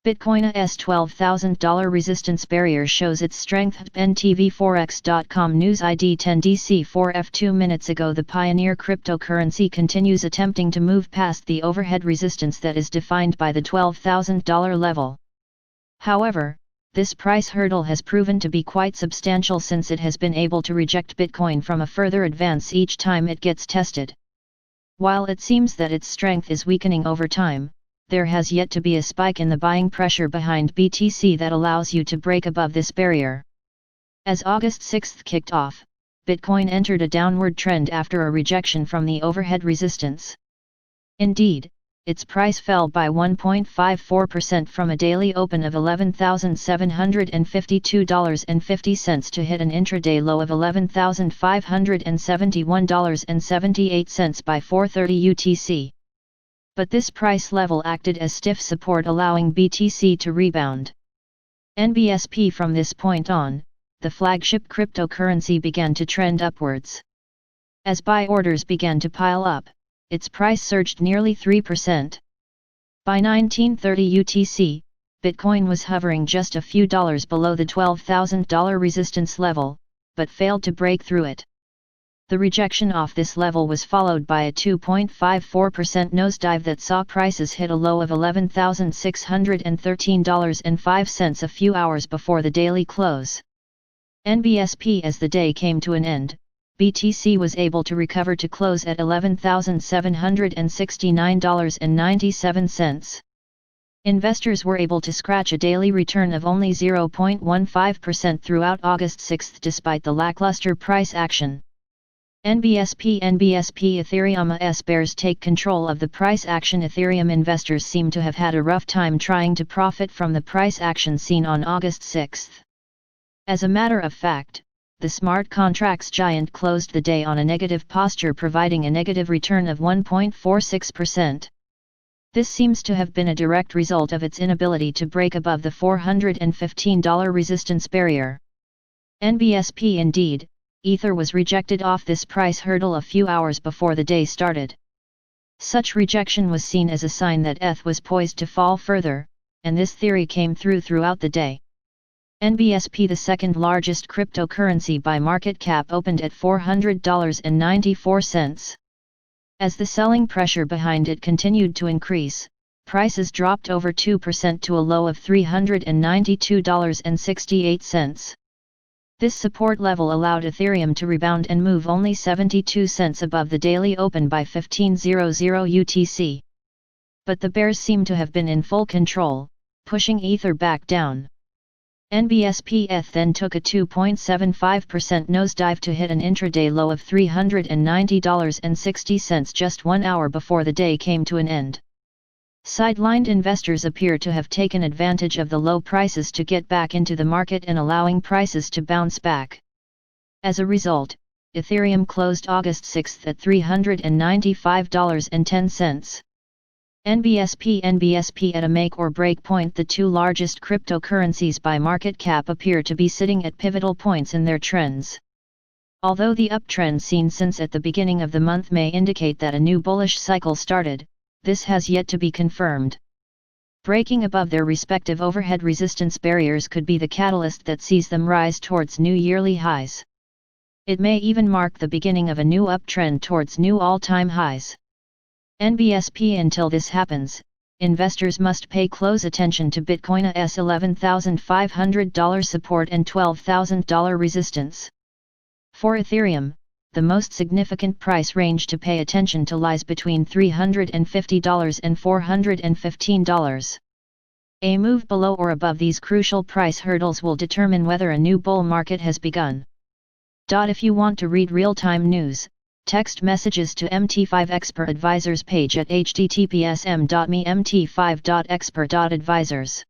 Bitcoinâ's $12,000 resistance barrier shows its strength. NTV4X.com News ID 10DC4F 2 minutes ago. The pioneer cryptocurrency continues attempting to move past the overhead resistance that is defined by the $12,000 level. However, this price hurdle has proven to be quite substantial since it has been able to reject Bitcoin from a further advance each time it gets tested. While it seems that its strength is weakening over time, there has yet to be a spike in the buying pressure behind BTC that allows you to break above this barrier. As August 6 kicked off, Bitcoin entered a downward trend after a rejection from the overhead resistance. Indeed, its price fell by 1.54% from a daily open of $11,752.50 to hit an intraday low of $11,571.78 by 4:30 UTC. But this price level acted as stiff support, allowing BTC to rebound. NBSP. From this point on, the flagship cryptocurrency began to trend upwards. As buy orders began to pile up, its price surged nearly 3%. By 19:30 UTC, Bitcoin was hovering just a few dollars below the $12,000 resistance level, but failed to break through it. The rejection off this level was followed by a 2.54% nosedive that saw prices hit a low of $11,613.05 a few hours before the daily close. NBSP. As the day came to an end, BTC was able to recover to close at $11,769.97. Investors were able to scratch a daily return of only 0.15% throughout August 6 despite the lackluster price action. NBSP. Ethereum's bears take control of the price action. Ethereum investors seem to have had a rough time trying to profit from the price action seen on August 6. As a matter of fact, the smart contracts giant closed the day on a negative posture, providing a negative return of 1.46%. This seems to have been a direct result of its inability to break above the $415 resistance barrier. NBSP. Indeed, Ether was rejected off this price hurdle a few hours before the day started. Such rejection was seen as a sign that ETH was poised to fall further, and this theory came throughout the day. NBSP, the second largest cryptocurrency by market cap, opened at $400.94. As the selling pressure behind it continued to increase, prices dropped over 2% to a low of $392.68. This support level allowed Ethereum to rebound and move only 72 cents above the daily open by 15:00 UTC. But the bears seem to have been in full control, pushing Ether back down. NBSP. ETH then took a 2.75% nosedive to hit an intraday low of $390.60 just 1 hour before the day came to an end. Sidelined investors appear to have taken advantage of the low prices to get back into the market and allowing prices to bounce back. As a result, Ethereum closed August 6 at $395.10. NBSP. At a make or break point, the two largest cryptocurrencies by market cap appear to be sitting at pivotal points in their trends. Although the uptrend seen since at the beginning of the month may indicate that a new bullish cycle started, this has yet to be confirmed. Breaking above their respective overhead resistance barriers could be the catalyst that sees them rise towards new yearly highs. It may even mark the beginning of a new uptrend towards new all-time highs. NBSP. Until this happens, investors must pay close attention to Bitcoinâ's $11,500 support and $12,000 resistance. For Ethereum, the most significant price range to pay attention to lies between $350 and $415. A move below or above these crucial price hurdles will determine whether a new bull market has begun. If you want to read real-time news, text messages to MT5 Expert Advisors page at https://m.me/mt5.expert.advisors.